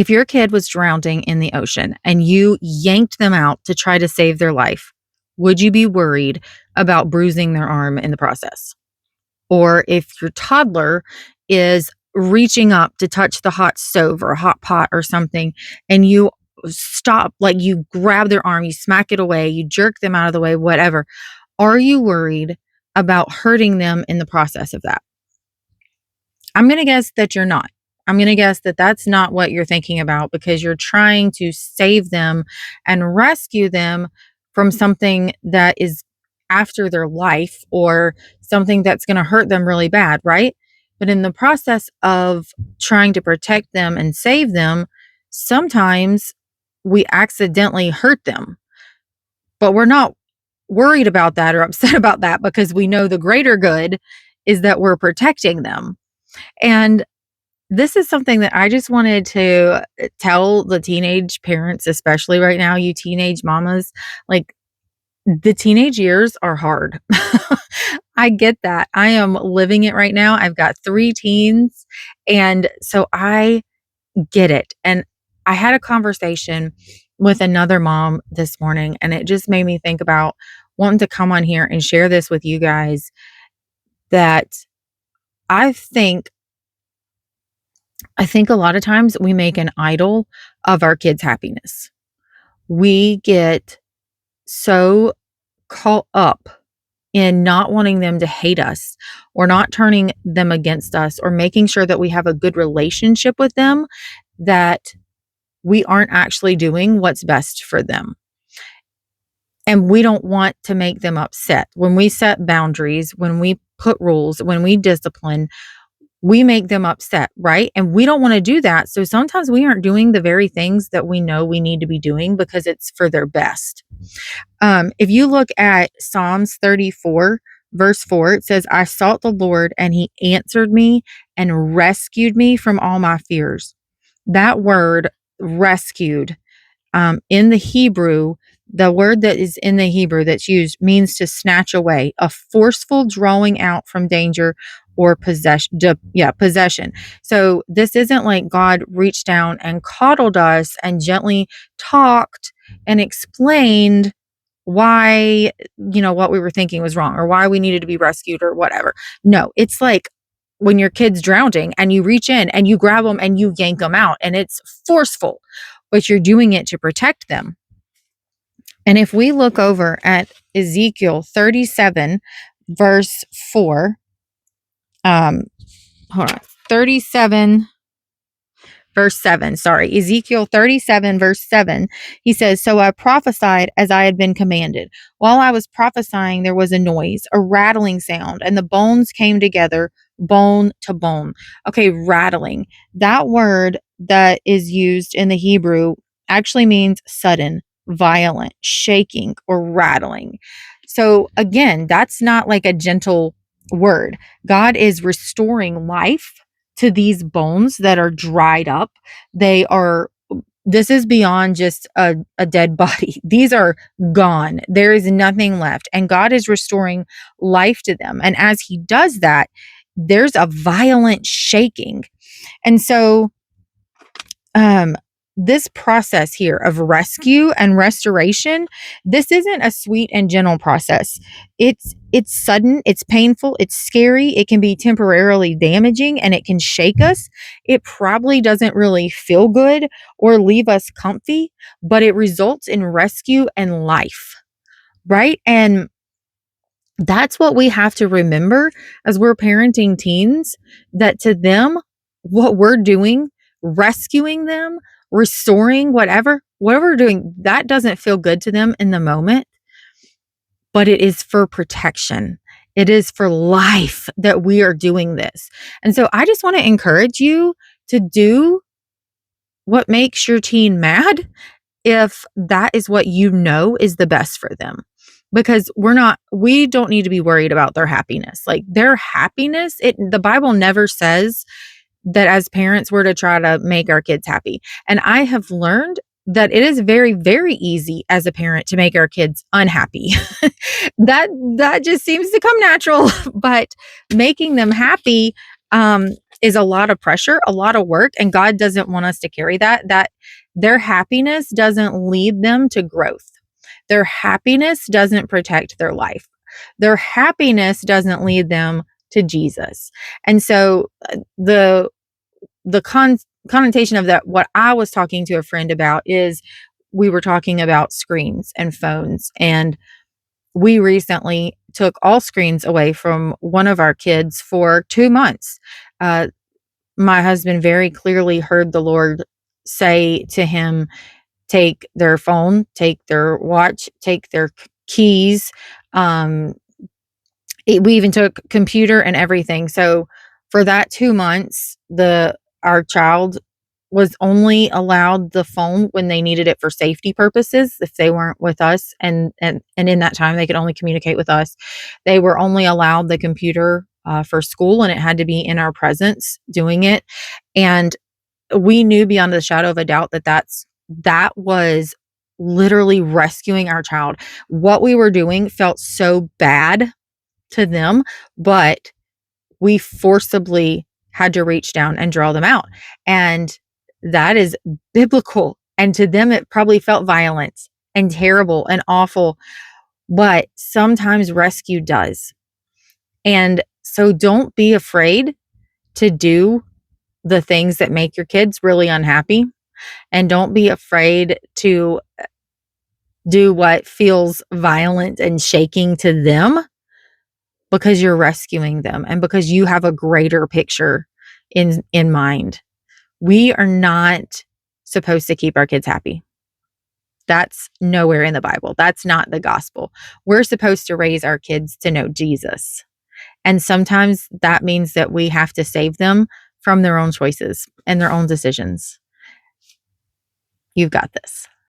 If your kid was drowning in the ocean and you yanked them out to try to save their life, would you be worried about bruising their arm in the process? Or if your toddler is reaching up to touch the hot stove or a hot pot or something, and you stop, like you grab their arm, you smack it away, you jerk them out of the way, whatever, are you worried about hurting them in the process of that? I'm going to guess that you're not. I'm going to guess that that's not what you're thinking about, because you're trying to save them and rescue them from something that is after their life, or something that's going to hurt them really bad, right? But in the process of trying to protect them and save them, sometimes we accidentally hurt them. But we're not worried about that or upset about that, because we know the greater good is that we're protecting them. And this is something that I just wanted to tell the teenage parents, especially right now, you teenage mamas. Like, the teenage years are hard. I get that. I am living it right now. I've got 3 teens. And so I get it. And I had a conversation with another mom this morning, and it just made me think about wanting to come on here and share this with you guys, that I think I think a lot of times we make an idol of our kids' happiness. We get so caught up in not wanting them to hate us, or not turning them against us, or making sure that we have a good relationship with them, that we aren't actually doing what's best for them. And we don't want to make them upset. When we set boundaries, when we put rules, when we discipline, we make them upset, right? And we don't want to do that. So sometimes we aren't doing the very things that we know we need to be doing because it's for their best. If you look at Psalms 34, verse 4, it says, I sought the Lord and he answered me and rescued me from all my fears. That word rescued, in the Hebrew, the word that is in the Hebrew that's used means to snatch away, a forceful drawing out from danger or possession. So this isn't like God reached down and coddled us and gently talked and explained why, what we were thinking was wrong, or why we needed to be rescued, or whatever. No, it's like when your kid's drowning and you reach in and you grab them and you yank them out, and it's forceful, but you're doing it to protect them. And if we look over at Ezekiel 37, verse 4, hold on, 37, verse 7, sorry, Ezekiel 37, verse 7, he says, So I prophesied as I had been commanded. While I was prophesying, there was a noise, a rattling sound, and the bones came together, bone to bone. Okay, rattling. That word that is used in the Hebrew actually means sudden, violent, shaking, or rattling. So again, that's not like a gentle word. God is restoring life to these bones that are dried up. This is beyond just a dead body. These are gone. There is nothing left. And God is restoring life to them. And as he does that, there's a violent shaking. And so, this process here of rescue and restoration, this isn't a sweet and gentle process. It's sudden, it's painful, it's scary, it can be temporarily damaging, and it can shake us. It probably doesn't really feel good or leave us comfy, but it results in rescue and life, right? And that's what we have to remember as we're parenting teens, that to them, what we're doing, rescuing them, restoring whatever we're doing, that doesn't feel good to them in the moment, but it is for protection. It is for life that we are doing this. And so I just want to encourage you to do what makes your teen mad, if that is what you know is the best for them. Because we don't need to be worried about their happiness. Like, their happiness, the Bible never says that as parents we're to try to make our kids happy. And I have learned that it is very, very easy as a parent to make our kids unhappy. that just seems to come natural. But making them happy, is a lot of pressure, a lot of work, and God doesn't want us to carry that their happiness doesn't lead them to growth. Their happiness doesn't protect their life. Their happiness doesn't lead them to Jesus. And so the connotation of that, what I was talking to a friend about, is we were talking about screens and phones, and we recently took all screens away from one of our kids for 2 months. Uh, my husband very clearly heard the Lord say to him, take their phone, take their watch, take their keys. Um, we even took computer and everything. So for that 2 months, our child was only allowed the phone when they needed it for safety purposes. If they weren't with us, and in that time they could only communicate with us, they were only allowed the computer for school, and it had to be in our presence doing it. And we knew beyond the shadow of a doubt that was literally rescuing our child. What we were doing felt so bad to them, but we forcibly had to reach down and draw them out. And that is biblical. And to them, it probably felt violent and terrible and awful, but sometimes rescue does. And so don't be afraid to do the things that make your kids really unhappy. And don't be afraid to do what feels violent and shaking to them, because you're rescuing them and because you have a greater picture in mind. We are not supposed to keep our kids happy. That's nowhere in the Bible. That's not the gospel. We're supposed to raise our kids to know Jesus. And sometimes that means that we have to save them from their own choices and their own decisions. You've got this.